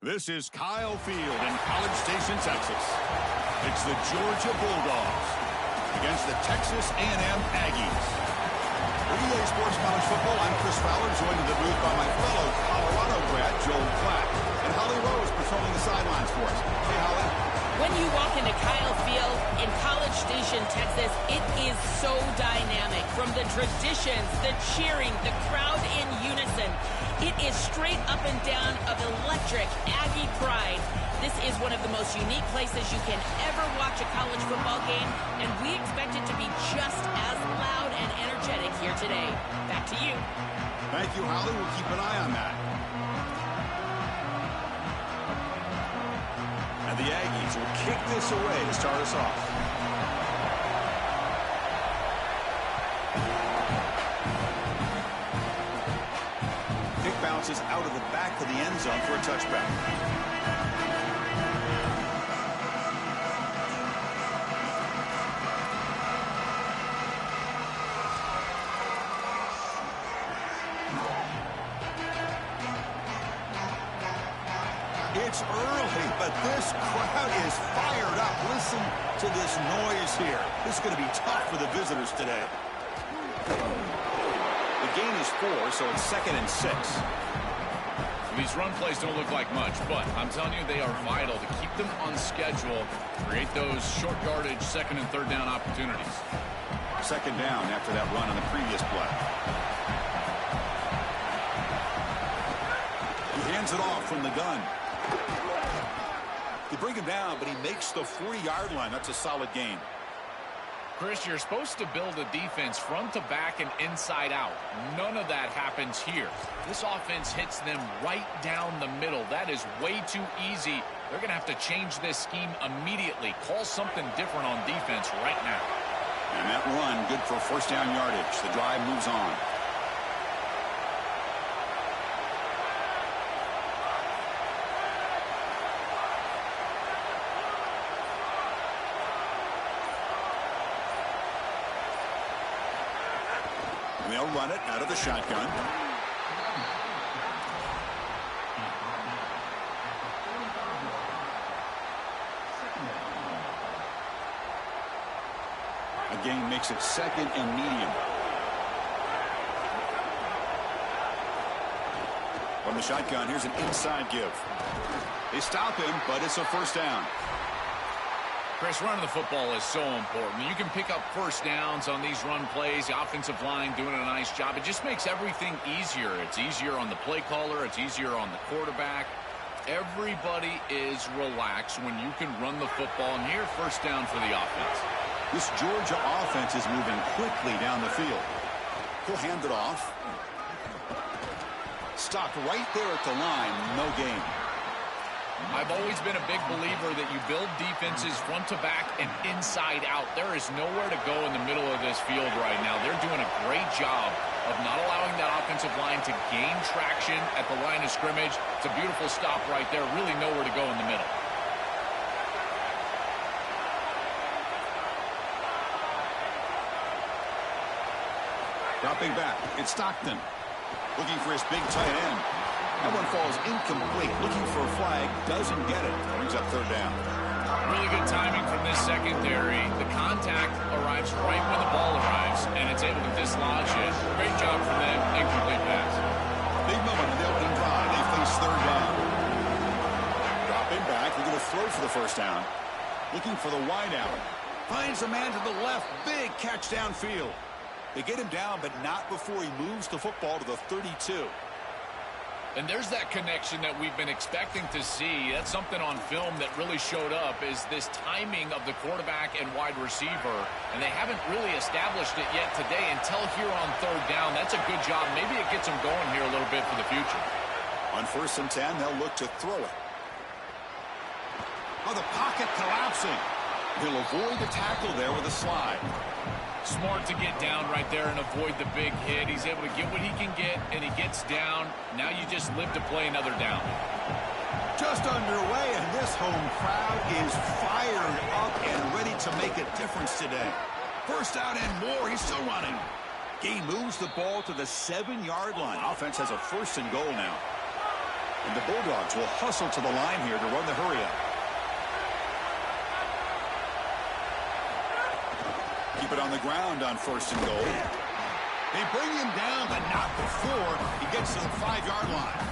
This is Kyle Field in College Station, Texas. It's the Georgia Bulldogs against the Texas A&M Aggies. For EA Sports College Football, I'm Chris Fowler, joined in the booth by my fellow Colorado grad, Joel Klatt, and Holly Rose patrolling the sidelines for us. Hey, Holly. When you walk into Kyle Field in College Station, Texas, it is so dynamic. From the traditions, the cheering, the crowd in unison, it is straight up and down of electric Aggie pride. This is one of the most unique places you can ever watch a college football game, and we expect it to be just as loud and energetic here today. Back to you. Thank you, Holly. We'll keep an eye on that. And the Aggies will kick this away to start us off. Kick bounces out of the back of the end zone for a touchback. It's early, but this crowd is fired up. Listen to this noise here. This is going to be tough for the visitors today. The gain is 4, so it's 2nd and 6. These run plays don't look like much, but I'm telling you, they are vital to keep them on schedule, create those short yardage 2nd and 3rd down opportunities. 2nd down after that run on the previous play. He hands it off from the gun. They bring him down, but he makes the 40-yard line. That's a solid gain. Chris, you're supposed to build a defense front to back and inside out. None of that happens here. This offense hits them right down the middle. That is way too easy. They're going to have to change this scheme immediately. Call something different on defense right now. And that run, good for 1st down yardage. The drive moves on. They'll run it out of the shotgun. Again, makes it 2nd and medium. From the shotgun, here's an inside give. They stop him, but it's a 1st down. Chris, running the football is so important. You can pick up 1st downs on these run plays. The offensive line doing a nice job. It just makes everything easier. It's easier on the play caller. It's easier on the quarterback. Everybody is relaxed when you can run the football. And here, 1st down for the offense. This Georgia offense is moving quickly down the field. He'll hand it off. Stopped right there at the line. No gain. I've always been a big believer that you build defenses front to back and inside out. There is nowhere to go in the middle of this field right now. They're doing a great job of not allowing that offensive line to gain traction at the line of scrimmage. It's a beautiful stop right there. Really nowhere to go in the middle. Dropping back, it's Stockton. Looking for his big tight end. That one falls incomplete. Looking for a flag. Doesn't get it. Brings up 3rd down. Really good timing from this secondary. The contact arrives right when the ball arrives, and it's able to dislodge it. Great job from them. Incomplete pass. Big moment in the opening drive. They face 3rd down. Dropping back. We're going to throw for the 1st down. Looking for the wide out. Finds a man to the left. Big catch downfield. They get him down, but not before he moves the football to the 32. And there's that connection that we've been expecting to see. That's something on film that really showed up, is this timing of the quarterback and wide receiver. And they haven't really established it yet today until here on 3rd down. That's a good job. Maybe it gets them going here a little bit for the future. On 1st and 10, they'll look to throw it. Oh, the pocket collapsing. He'll avoid the tackle there with a slide. Smart to get down right there and avoid the big hit. He's able to get what he can get, and he gets down. Now you just live to play another down. Just underway, and this home crowd is fired up and ready to make a difference today. 1st down and more. He's still running. He moves the ball to the 7-yard line. Offense has a 1st and goal now. And the Bulldogs will hustle to the line here to run the hurry-up. Keep it on the ground on 1st and goal. They bring him down, but not before he gets to the 5-yard line.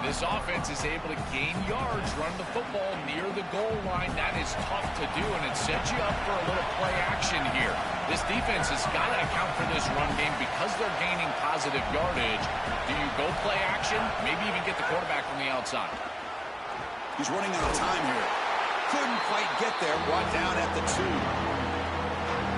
This offense is able to gain yards, run the football near the goal line. That is tough to do, and it sets you up for a little play action here. This defense has got to account for this run game because they're gaining positive yardage. Do you go play action? Maybe even get the quarterback from the outside. He's running out of time here. Couldn't quite get there. Brought down at the 2.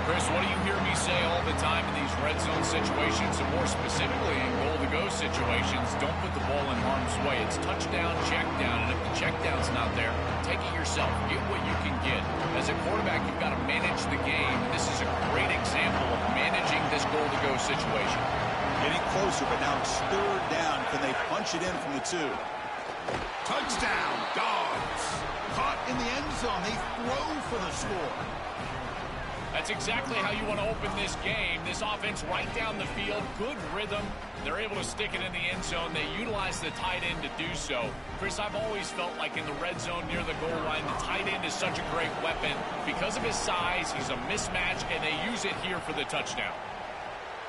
Chris, what do you hear me say all the time in these red zone situations, and more specifically in goal-to-go situations? Don't put the ball in harm's way. It's touchdown, check down, and if the check down's not there, take it yourself. Get what you can get. As a quarterback, you've got to manage the game, and this is a great example of managing this goal-to-go situation. Getting closer, but now it's 3rd down. Can they punch it in from the 2? Touchdown, Dogs. Caught in the end zone. They throw for the score. That's exactly how you want to open this game. This offense right down the field, good rhythm. They're able to stick it in the end zone. They utilize the tight end to do so. Chris, I've always felt like in the red zone near the goal line, the tight end is such a great weapon. Because of his size, he's a mismatch, and they use it here for the touchdown.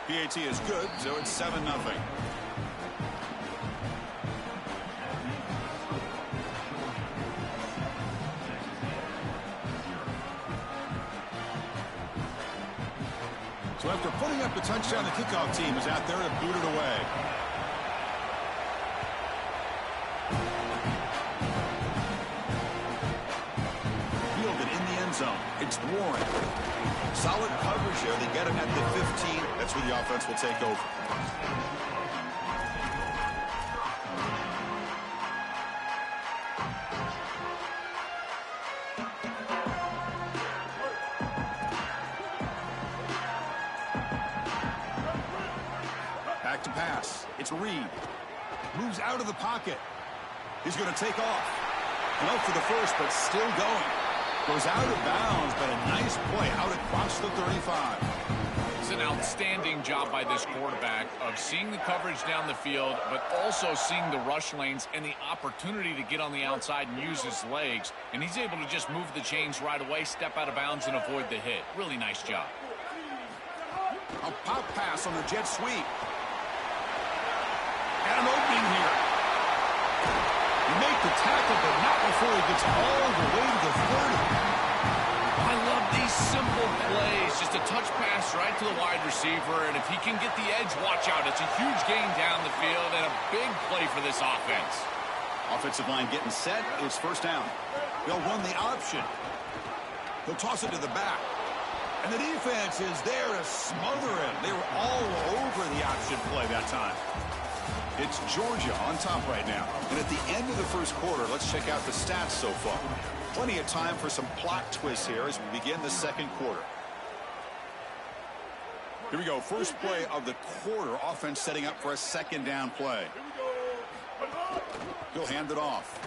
PAT is good, so it's 7-0. So after putting up the touchdown, the kickoff team is out there to boot it away. Fielded in the end zone. It's Warren. Solid coverage here. They get him at the 15. That's where the offense will take over. Back to pass. It's Reed. Moves out of the pocket. He's going to take off. No for the first, but still going. Goes out of bounds, but a nice play out across the 35. It's an outstanding job by this quarterback of seeing the coverage down the field, but also seeing the rush lanes and the opportunity to get on the outside and use his legs. And he's able to just move the chains right away, step out of bounds, and avoid the hit. Really nice job. A pop pass on the jet sweep. Got an opening here. You make the tackle, but not before he gets all the way to the 30. I love these simple plays. Just a touch pass right to the wide receiver, and if he can get the edge, watch out. It's a huge gain down the field and a big play for this offense. Offensive line getting set. It's 1st down. They'll run the option. He'll toss it to the back. And the defense is there to smother him. They were all over the option play that time. It's Georgia on top right now. And at the end of the 1st quarter, let's check out the stats so far. Plenty of time for some plot twists here as we begin the 2nd quarter. Here we go. First play of the quarter. Offense setting up for a 2nd down play. He'll hand it off.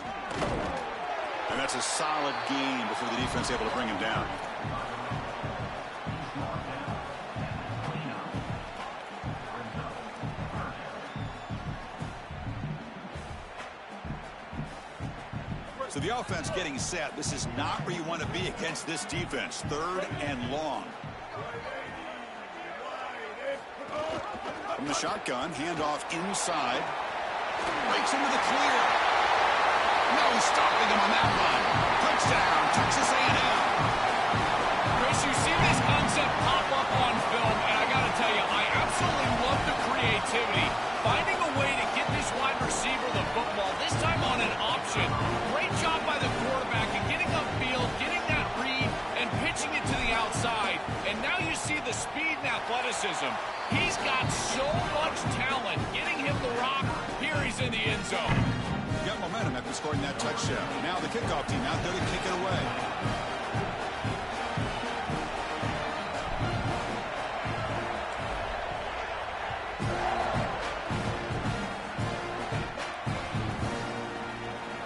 And that's a solid gain before the defense able to bring him down. So the offense getting set. This is not where you want to be against this defense. 3rd and long. From the shotgun, handoff inside. Breaks into the clear. No stopping him on that run. Touchdown, Texas A&M. Chris, you see this concept pop up on film, and I got to tell you, I absolutely love the creativity. Finding a way to get this wide receiver the football, this time on an option. Great job by the quarterback in getting upfield, getting that read, and pitching it to the outside. And now you see the speed and athleticism. He's got so much talent. Getting him the rock, here he's in the end zone. Got momentum after scoring that touchdown. Now the kickoff team out there to kick it away.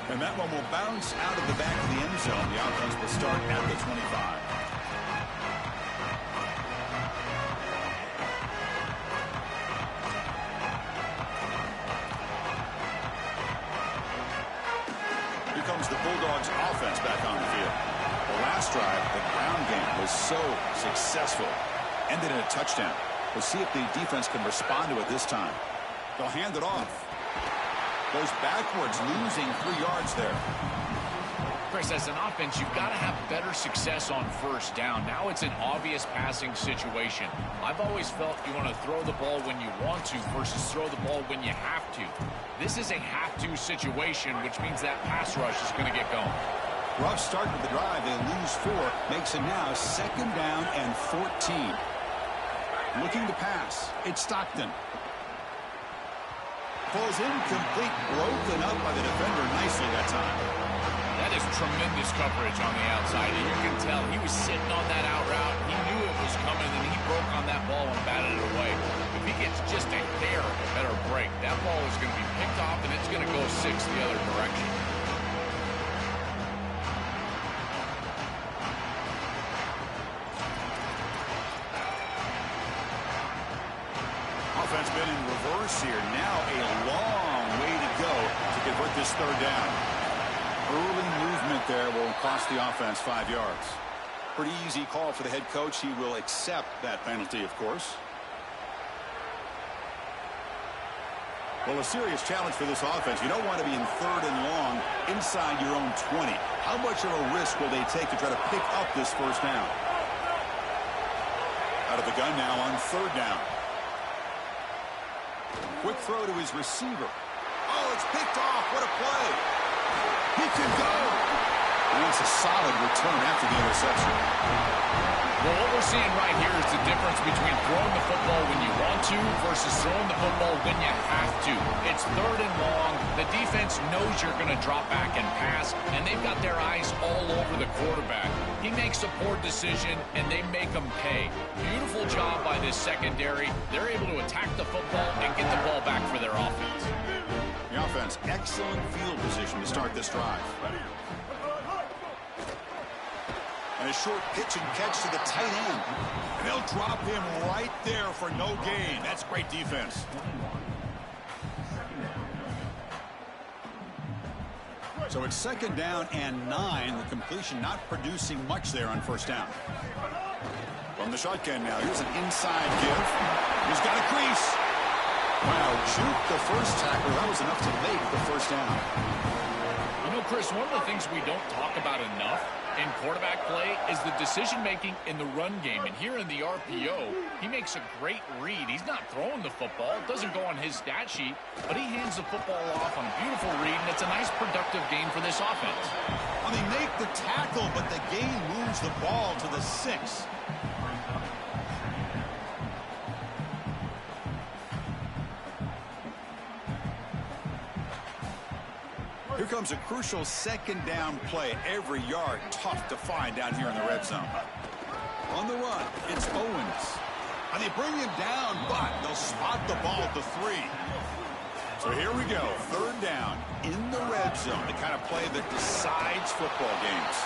And that one will bounce out of the back of the end zone. The offense will start at the 25. brings the Bulldogs offense back on the field. The last drive, the ground game was so successful. Ended in a touchdown. We'll see if the defense can respond to it this time. They'll hand it off. Goes backwards, losing 3 yards there. Chris, as an offense, you've got to have better success on first down. Now it's an obvious passing situation. I've always felt you want to throw the ball when you want to versus throw the ball when you have to. This is a have-to situation, which means that pass rush is going to get going. Rough start to the drive. They lose 4. Makes it now 2nd down and 14. Looking to pass. It's Stockton. Falls incomplete. Broken up by the defender nicely that time. That is tremendous coverage on the outside. And you can tell he was sitting on that out route. He knew it was coming, and he broke on that ball and batted it away. If he gets just a hair of a better break, that ball is going to be picked off, and it's going to go 6 the other direction. Offense been in reverse here. Now a long way to go to convert this 3rd down. Early movement there will cost the offense 5 yards. Pretty easy call for the head coach. He will accept that penalty, of course. Well, a serious challenge for this offense. You don't want to be in 3rd and long inside your own 20. How much of a risk will they take to try to pick up this 1st down? Out of the gun now on 3rd down. Quick throw to his receiver. Oh, it's picked off. What a play. He can go. And it's a solid return after the interception. Well, what we're seeing right here is the difference between throwing the football when you want to versus throwing the football when you have to. It's 3rd and long. The defense knows you're going to drop back and pass, and they've got their eyes all over the quarterback. He makes a poor decision, and they make him pay. Beautiful job by this secondary. They're able to attack the football and get the ball back for their offense. The offense, excellent field position to start this drive. And a short pitch and catch to the tight end. And they'll drop him right there for no gain. That's great defense. So it's 2nd down and 9. The completion not producing much there on 1st down. From the shotgun now, here's an inside give. He's got a crease. Wow, juked the first tackle. That was enough to make the 1st down. You know, Chris, one of the things we don't talk about enough in quarterback play is the decision-making in the run game. And here in the RPO, he makes a great read. He's not throwing the football. It doesn't go on his stat sheet, but he hands the football off on a beautiful read, and it's a nice productive game for this offense. Well, they make the tackle, but the game moves the ball to the 6. Here comes a crucial 2nd down play. Every yard tough to find down here in the red zone. On the run, it's Owens. And they bring him down, but they'll spot the ball at the 3. So here we go. 3rd down in the red zone. The kind of play that decides football games.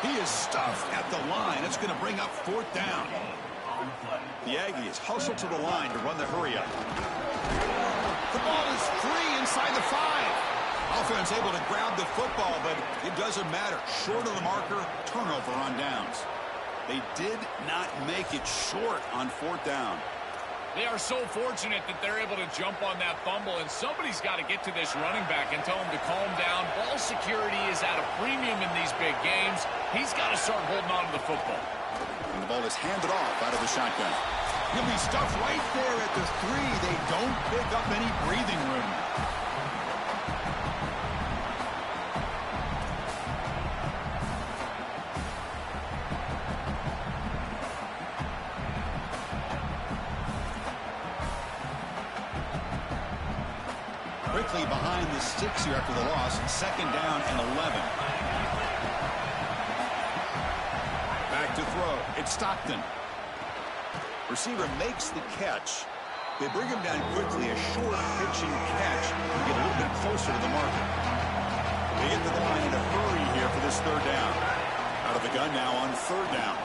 He is stuffed at the line. It's going to bring up 4th down. The Aggies hustle to the line to run the hurry up. The ball is free inside the 5. Offense able to grab the football, but it doesn't matter. Short of the marker, turnover on downs. They did not make it short on 4th down. They are so fortunate that they're able to jump on that fumble, and somebody's got to get to this running back and tell him to calm down. Ball security is at a premium in these big games. He's got to start holding on to the football. And the ball is handed off out of the shotgun. He'll be stuffed right there at the 3. They don't pick up any breathing room. Quickly behind the sticks here after the loss. 2nd down and 11. Back to throw. It's Stockton. Receiver makes the catch. They bring him down quickly. A short pitch and catch to get a little bit closer to the marker. They get to the line in a hurry here for this 3rd down. Out of the gun now on 3rd down.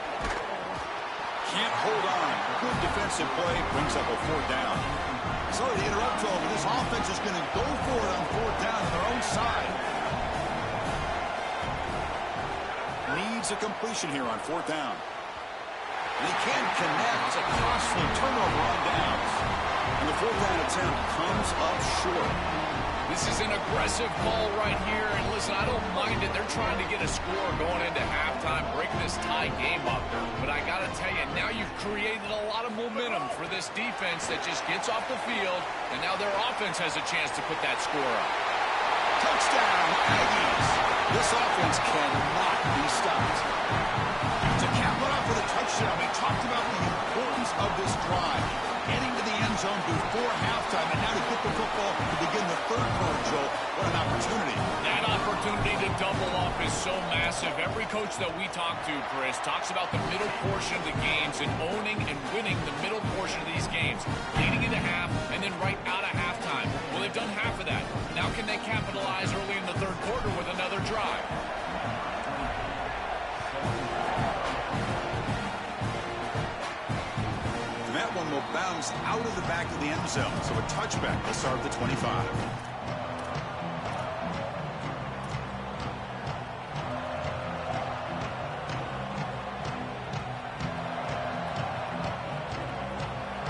Can't hold on. Good defensive play. Brings up a 4th down. Sorry to interrupt, Joel, but this offense is going to go for it on 4th down on their own side. finds a completion here on 4th down. And he can't connect. It's a costly turnover on downs. And the 4th down attempt comes up short. This is an aggressive call right here. And listen, I don't mind it. They're trying to get a score going into halftime, break this tie game up. But I got to tell you, now you've created a lot of momentum for this defense that just gets off the field. And now their offense has a chance to put that score up. Touchdown, Aggies. This offense cannot be stopped. To cap it off with a touchdown, we talked about the importance of this drive. Getting to the end zone before halftime, and now to get the football to begin the third quarter, Joel. What an opportunity. That opportunity to double up is so massive. Every coach that we talk to, Chris, talks about the middle portion of the games and owning and winning the middle portion of these games, leading into half and then right out of halftime. Well, they've done half of that. Now can they capitalize early in the third quarter with another drive? That one will bounce out of the back of the end zone, so a touchback to start the 25.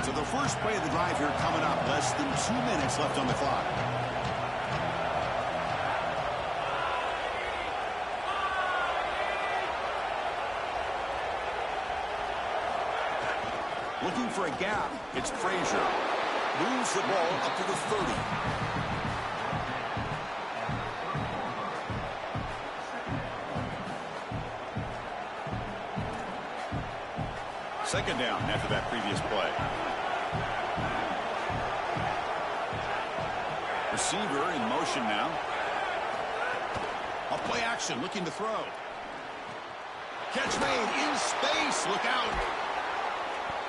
So the first play of the drive here coming up, less than 2 minutes left on the clock. Looking for a gap. It's Frazier. Moves the ball up to the 30. Second down after that previous play. Receiver in motion now. A play action, looking to throw. Catch made in space. Look out.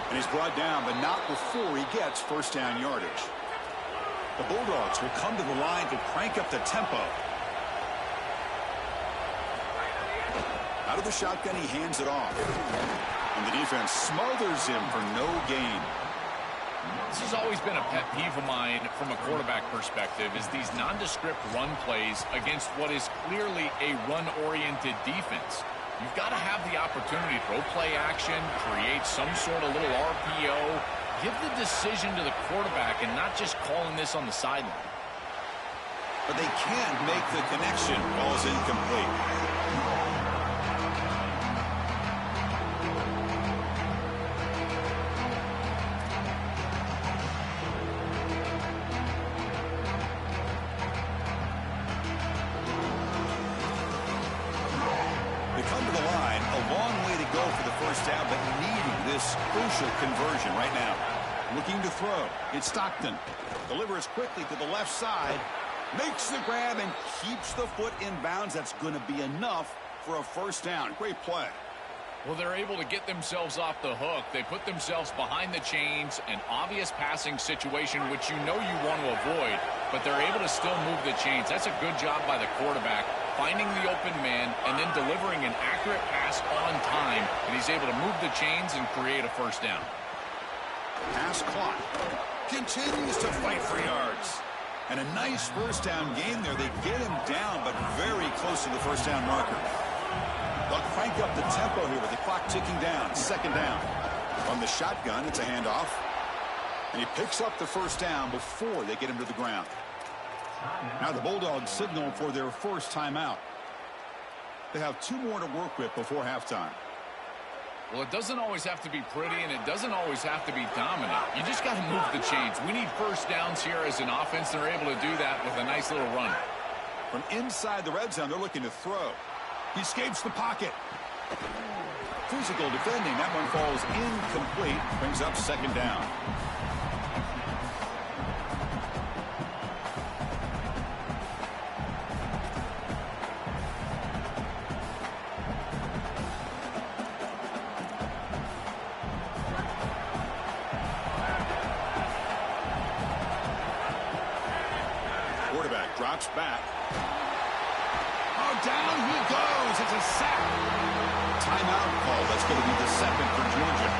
And he's brought down, but not before he gets first down yardage. The Bulldogs will come to the line to crank up the tempo. Out of the shotgun, he hands it off. And the defense smothers him for no gain. This has always been a pet peeve of mine from a quarterback perspective, is these nondescript run plays against what is clearly a run-oriented defense. You've got to have the opportunity to throw play action, create some sort of little RPO, give the decision to the quarterback and not just calling this on the sideline. But they can't make the connection. Ball's incomplete. Down, but needing this crucial conversion right now. Looking to throw. It's Stockton. Delivers quickly to the left side. Makes the grab and keeps the foot in bounds. That's going to be enough for a first down. Great play. Well, they're able to get themselves off the hook. They put themselves behind the chains, an obvious passing situation, which you know you want to avoid, but they're able to still move the chains. That's a good job by the quarterback, finding the open man and then delivering an accurate pass on time, and he's able to move the chains and create a first down. Pass clock. Continues to fight for yards. And a nice first down game there. They get him down, but very close to the first down marker. They'll crank up the tempo here with the clock ticking down. Second down. From the shotgun, it's a handoff. And he picks up the first down before they get him to the ground. Now the Bulldogs signal for their first timeout. They have 2 more to work with before halftime. Well, it doesn't always have to be pretty, and it doesn't always have to be dominant. You just got to move the chains. We need first downs here as an offense. They're able to do that with a nice little run. From inside the red zone, they're looking to throw. He escapes the pocket. Physical defending. That one falls incomplete. Brings up second down. Quarterback drops back. Oh, down he goes. It's a sack. Timeout call. That's going to be the second for Georgia.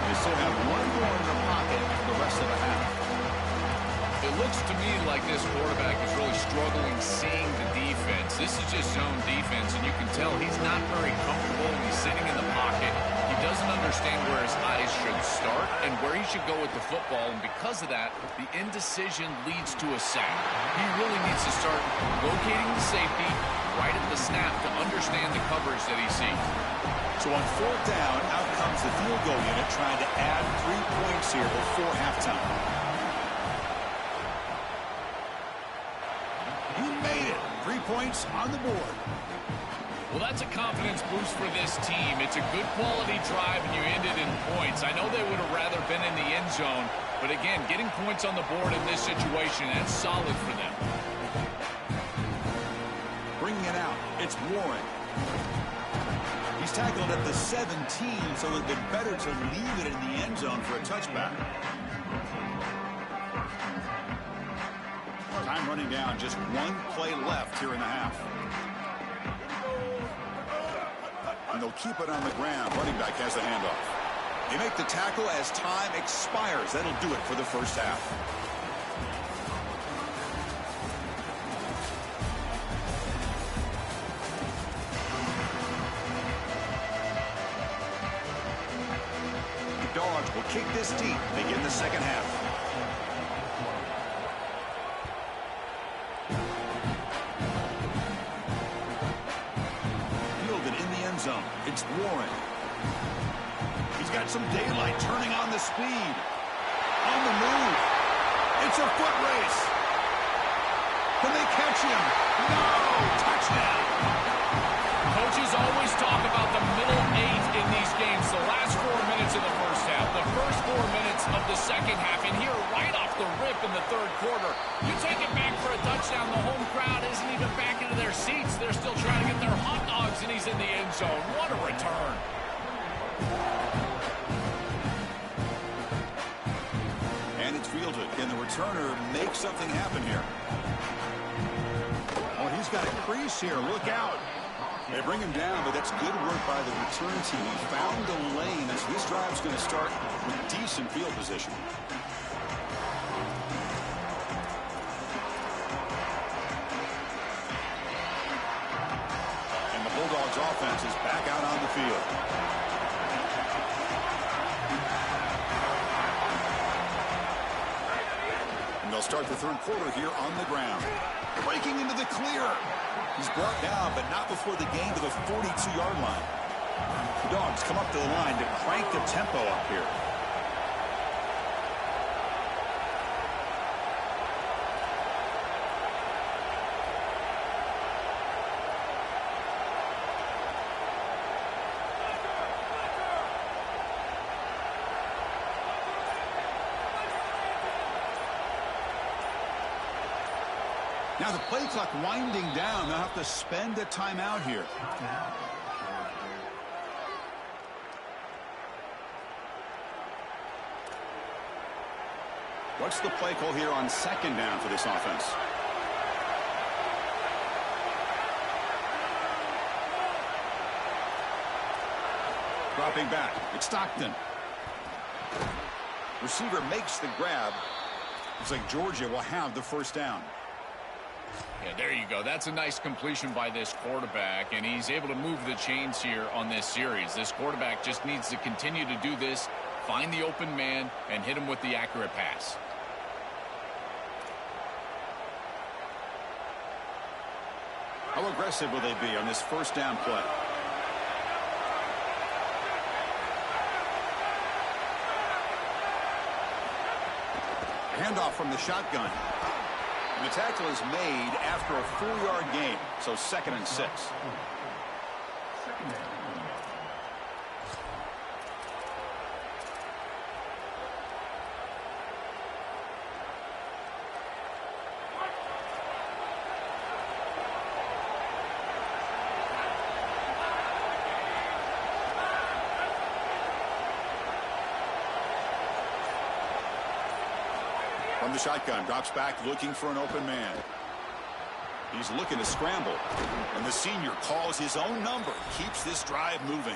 They still have 1 more in their pocket for the rest of the half. It looks to me like this quarterback is really struggling seeing the defense. This is just zone defense, and you can tell he's not very comfortable. He's sitting in the pocket. He doesn't understand where his eyes should start and where he should go with the football, and because of that, the indecision leads to a sack. He really needs to start locating the safety right at the snap to understand the coverage that he sees. So on 4th down, out comes the field goal unit trying to add 3 points here before halftime. You made it. 3 points on the board. Well, that's a confidence boost for this team. It's a good quality drive, and you ended in points. I know they would have rather been in the end zone, but again, getting points on the board in this situation, that's solid for them. Bringing it out, it's Warren. He's tackled at the 17, so it would have been better to leave it in the end zone for a touchback. Time running down, just 1 play left here in the half. And they'll keep it on the ground. Running back has the handoff. They make the tackle as time expires. That'll do it for the first half. The Dogs will kick this deep. Begin the second half. Zone. It's Warren. He's got some daylight, turning on the speed. On the move. It's a foot race. Can they catch him? No! Touchdown! Coaches always talk about the middle 8 in these games, the last 4 minutes of the first half, the first 4 minutes of the second half, and here right off the rip in the third quarter, you take it back for a touchdown, the home crowd isn't even back into their seats, they're still trying to get their hot dogs, and he's in the end zone. What a return. And it's fielded. Can the returner make something happen here? Oh, he's got a crease here. Look out. They bring him down, but that's good work by the return team. He found the lane as this drive's going to start with decent field position. And the Bulldogs offense is back out on the field. And they'll start the third quarter here on the ground. Breaking into the clear. He's brought down, but not before the gain to the 42-yard line. The Dogs come up to the line to crank the tempo up here. Now the play clock winding down. They'll have to spend a timeout here. What's the play call here on second down for this offense? Dropping back. It's Stockton. Receiver makes the grab. Looks like Georgia will have the first down. Yeah, there you go. That's a nice completion by this quarterback, and he's able to move the chains here on this series. This quarterback just needs to continue to do this, find the open man, and hit him with the accurate pass. How aggressive will they be on this first down play? Handoff from the shotgun. And the tackle is made after a 4-yard gain, so 2nd and 6. From the shotgun, drops back looking for an open man. He's looking to scramble, and the senior calls his own number, keeps this drive moving.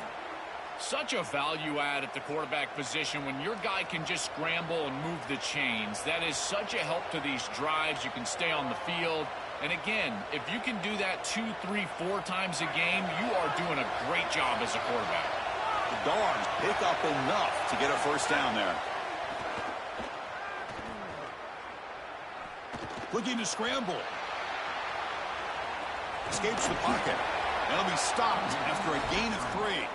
Such a value add at the quarterback position when your guy can just scramble and move the chains. That is such a help to these drives. You can stay on the field. And again, if you can do that 2, 3, 4 times a game, you are doing a great job as a quarterback. The Dogs pick up enough to get a first down there. Looking to scramble. Escapes the pocket. That'll be stopped after a gain of 3.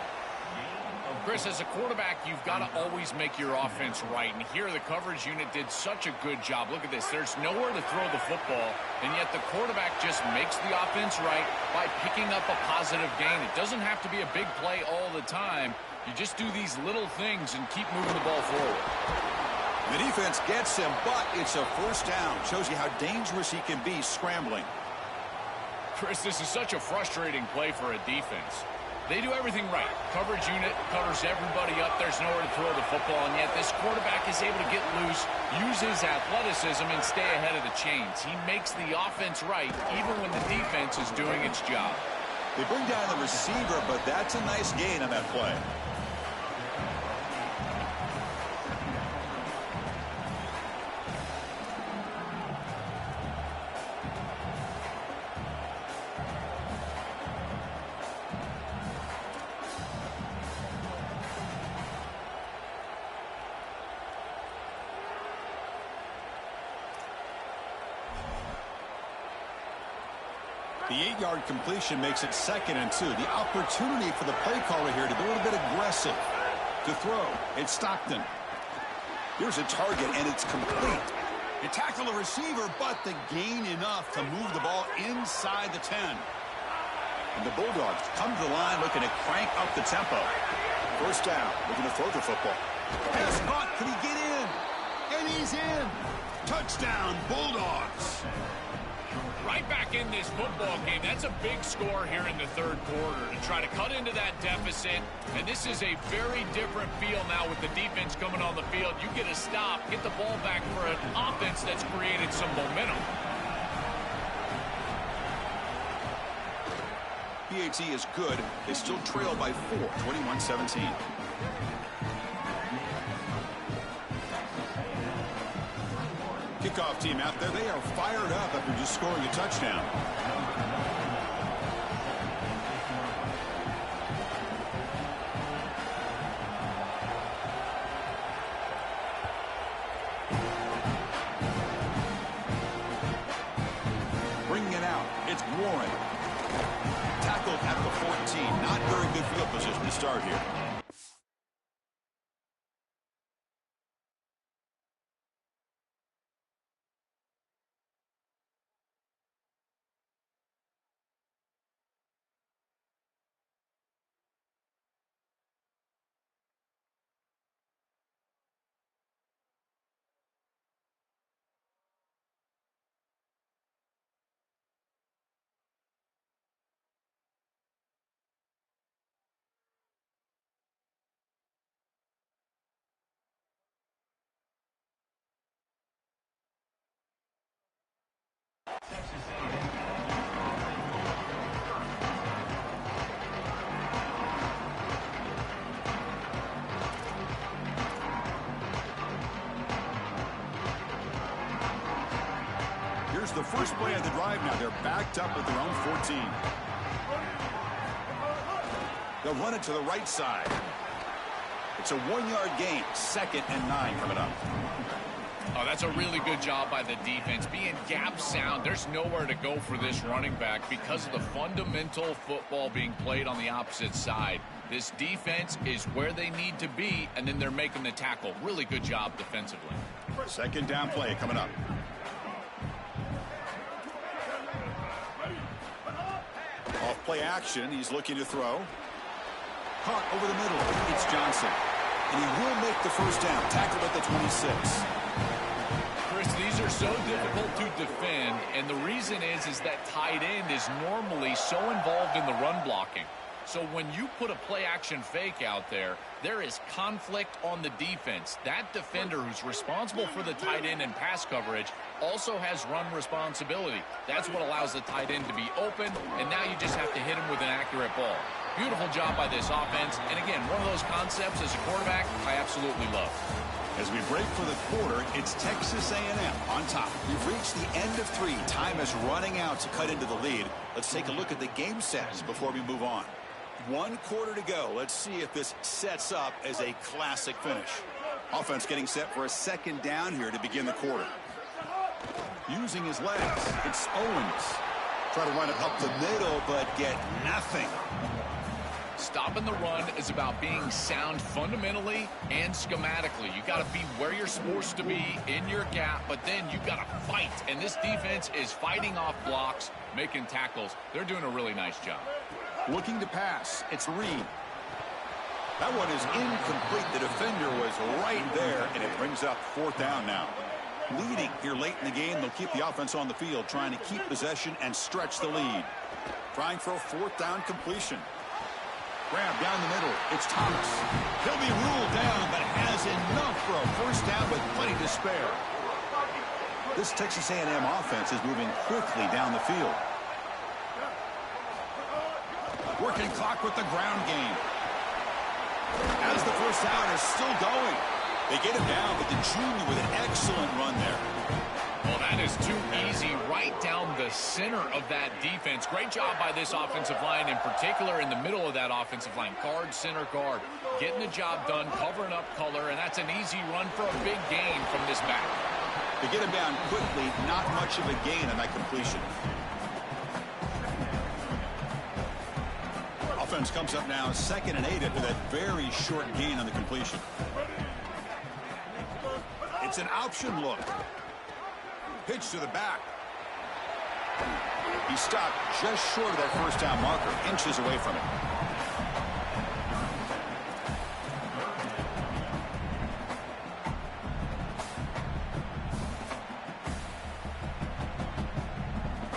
Chris, as a quarterback, you've got to always make your offense right. And here the coverage unit did such a good job. Look at this. There's nowhere to throw the football, and yet the quarterback just makes the offense right by picking up a positive gain. It doesn't have to be a big play all the time. You just do these little things and keep moving the ball forward. The defense gets him, but it's a first down. Shows you how dangerous he can be scrambling. Chris, this is such a frustrating play for a defense. They do everything right. Coverage unit covers everybody up. There's nowhere to throw the football, and yet this quarterback is able to get loose, use his athleticism, and stay ahead of the chains. He makes the offense right, even when the defense is doing its job. They bring down the receiver, but that's a nice gain on that play. The 8-yard completion makes it 2nd and 2. The opportunity for the play caller here to be a little bit aggressive. To throw, it's Stockton. Here's a target, and it's complete. You tackle the receiver, but the gain enough to move the ball inside the 10. And the Bulldogs come to the line looking to crank up the tempo. First down, looking to throw the football. Pass caught, can he get in? And he's in. Touchdown, Bulldogs. Right back in this football game. That's a big score here in the 3rd quarter to try to cut into that deficit. And this is a very different feel now with the defense coming on the field. You get a stop, get the ball back for an offense that's created some momentum. PAT is good. They still trail by 4, 21-17. Kickoff team out there. They are fired up after just scoring a touchdown. Bringing it out. It's Warren. Tackled at the 14. Not very good field position to start here. Here's the first play of the drive now. They're backed up at their own 14. They'll run it to the right side. It's a 1-yard gain. 2nd and 9 coming up. Oh, that's a really good job by the defense. Being gap sound, there's nowhere to go for this running back because of the fundamental football being played on the opposite side. This defense is where they need to be, and then they're making the tackle. Really good job defensively. 2nd down play coming up. Off play action. He's looking to throw. Caught over the middle. It's Johnson. And he will make the first down. Tackled at the 26. Chris, these are so difficult to defend, and the reason is that tight end is normally so involved in the run blocking. So when you put a play-action fake out there, there is conflict on the defense. That defender who's responsible for the tight end and pass coverage also has run responsibility. That's what allows the tight end to be open, and now you just have to hit him with an accurate ball. Beautiful job by this offense. And again, one of those concepts as a quarterback I absolutely love. As we break for the quarter, it's Texas A&M on top. We've reached the end of 3. Time is running out to cut into the lead. Let's take a look at the game sets before we move on. 1 quarter to go. Let's see if this sets up as a classic finish. Offense getting set for a 2nd down here to begin the quarter. Using his legs, it's Owens. Try to run it up the middle, but get nothing. Stopping the run is about being sound fundamentally and schematically. You got to be where you're supposed to be in your gap, but then you got to fight. And this defense is fighting off blocks, making tackles. They're doing a really nice job. Looking to pass, it's Reed. That one is incomplete. The defender was right there, and it brings up 4th down now. Leading here late in the game, they'll keep the offense on the field, trying to keep possession and stretch the lead. Trying for a 4th down completion. Grab down the middle. It's Thomas. He'll be ruled down, but has enough for a 1st down with plenty to spare. This Texas A&M offense is moving quickly down the field. Working clock with the ground game. As the 1st down is still going. They get him down, but the junior with an excellent run there. Well, that is too easy right down the center of that defense. Great job by this offensive line, in particular in the middle of that offensive line. Guard, center guard, getting the job done, covering up color, and that's an easy run for a big gain from this back. To get him down quickly, not much of a gain on that completion. Offense comes up now 2nd and 8 after that very short gain on the completion. It's an option look. Pitch to the back. He stopped just short of that 1st down marker, inches away from it.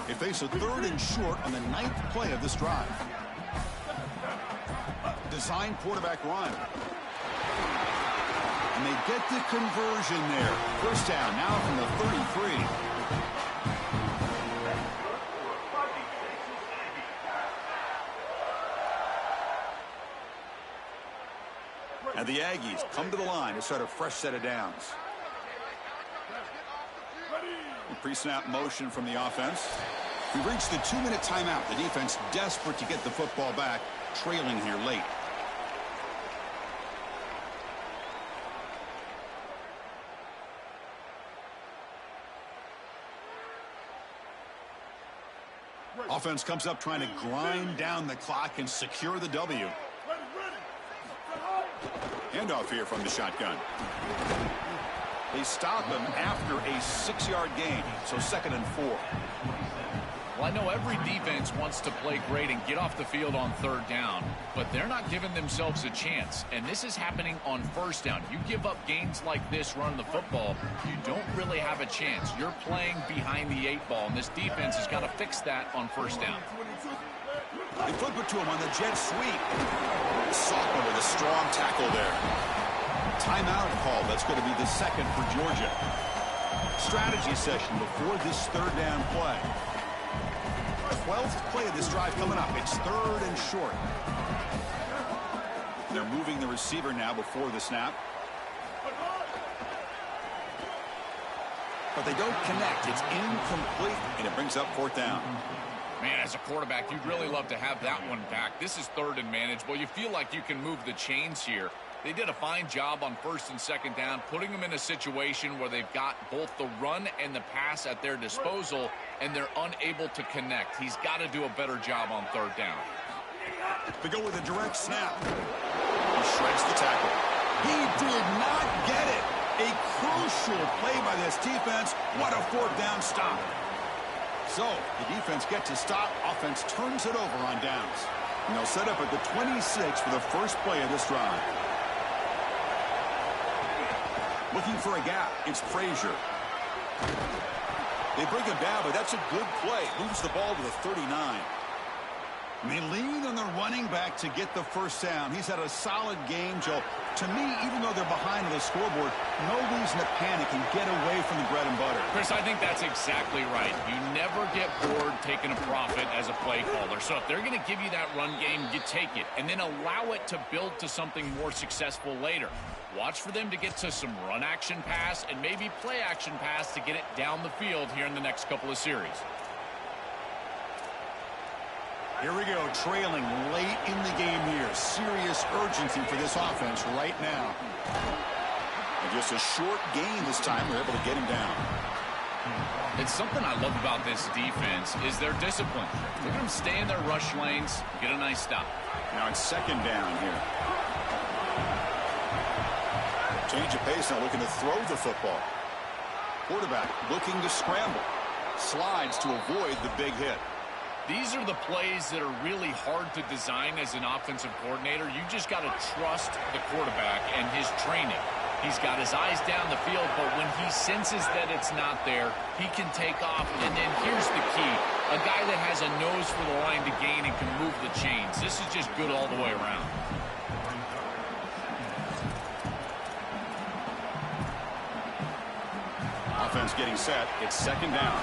They face a 3rd and short on the 9th play of this drive. Design quarterback run. And they get the conversion there. 1st down now from the 33. And the Aggies come to the line to start a fresh set of downs. Pre-snap motion from the offense. We've reached the 2-minute timeout. The defense desperate to get the football back, trailing here late. Offense comes up trying to grind down the clock and secure the W. Handoff here from the shotgun. They stop him after a 6-yard gain, so 2nd and 4. Well, I know every defense wants to play great and get off the field on 3rd down, but they're not giving themselves a chance, and this is happening on 1st down. You give up gains like this running the football, you don't really have a chance. You're playing behind the 8 ball, and this defense has got to fix that on 1st down. They flip it to him on the jet sweep. Sophomore with a strong tackle there. Timeout call. That's going to be the 2nd for Georgia. Strategy session before this 3rd down play. 12th play of this drive coming up. It's 3rd and short. They're moving the receiver now before the snap. But they don't connect. It's incomplete, and it brings up 4th down. Man, as a quarterback, you'd really love to have that one back. This is 3rd and manageable. You feel like you can move the chains here. They did a fine job on 1st and 2nd down, putting them in a situation where they've got both the run and the pass at their disposal, and they're unable to connect. He's got to do a better job on 3rd down. They go with a direct snap. He shreds the tackle. He did not get it. A crucial play by this defense. What a 4th down stop. So, the defense gets a stop. Offense turns it over on downs. And they'll set up at the 26 for the first play of this drive. Looking for a gap. It's Frazier. They bring him down, but that's a good play. Moves the ball to the 39. And they lean on the running back to get the first down. He's had a solid game, Joe. To me, even though they're behind on the scoreboard, no reason to panic and get away from the bread and butter. Chris, I think that's exactly right. You never get bored taking a profit as a play caller. So if they're going to give you that run game, you take it. And then allow it to build to something more successful later. Watch for them to get to some run action pass and maybe play action pass to get it down the field here in the next couple of series. Here we go, trailing late in the game here. Serious urgency for this offense right now. And just a short gain this time. We're able to get him down. It's something I love about this defense is their discipline. Look at them stay in their rush lanes, get a nice stop. Now it's second down here. Change of pace now, looking to throw the football. Quarterback looking to scramble. Slides to avoid the big hit. These are the plays that are really hard to design as an offensive coordinator. You just got to trust the quarterback and his training. He's got his eyes down the field, but when he senses that it's not there, he can take off. And then here's the key. A guy that has a nose for the line to gain and can move the chains. This is just good all the way around. Offense getting set. It's second down.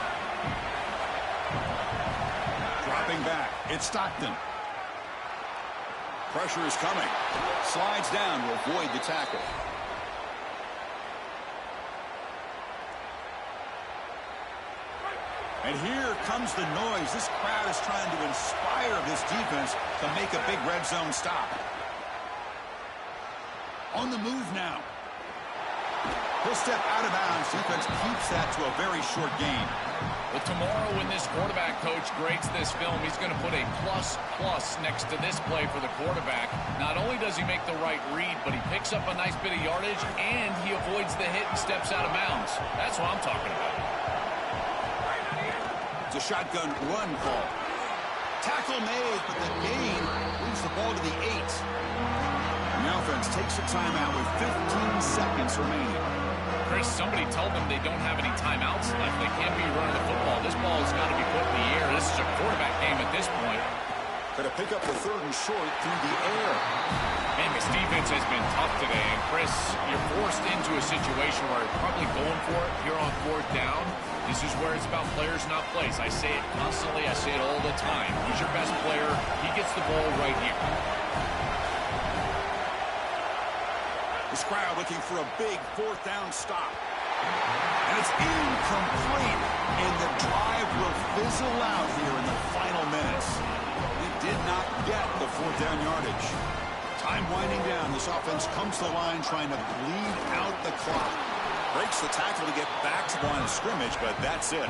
Dropping back. It's Stockton. Pressure is coming. Slides down to avoid the tackle. And here comes the noise. This crowd is trying to inspire this defense to make a big red zone stop. On the move now. He'll step out of bounds. Defense keeps that to a very short gain. Well, tomorrow when this quarterback coach grades this film, he's going to put a plus next to this play for the quarterback. Not only does he make the right read, but he picks up a nice bit of yardage, and he avoids the hit and steps out of bounds. That's what I'm talking about. It's a shotgun run call. Tackle made, but the gain moves the ball to the 8. And the offense takes a timeout with 15 seconds remaining. Chris, somebody told them they don't have any timeouts left. They can't be running the football. This ball has got to be put in the air. This is a quarterback game at this point. Going to pick up the third and short through the air. Man, this defense has been tough today. And, Chris, you're forced into a situation where you're probably going for it here on fourth down. This is where it's about players, not plays. I say it constantly. I say it all the time. Who's your best player? He gets the ball right here. This crowd looking for a big fourth down stop. And it's incomplete. And the drive will fizzle out here in the final minutes. We did not get the fourth down yardage. Time winding down. This offense comes to the line trying to bleed out the clock. Breaks the tackle to get back to the line of scrimmage, but that's it.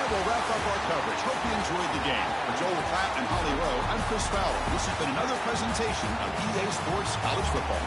We'll wrap up our coverage. Hope you enjoyed the game. For Joel Klatt and Holly Rowe, I'm Chris Fowler. This has been another presentation of EA Sports College Football.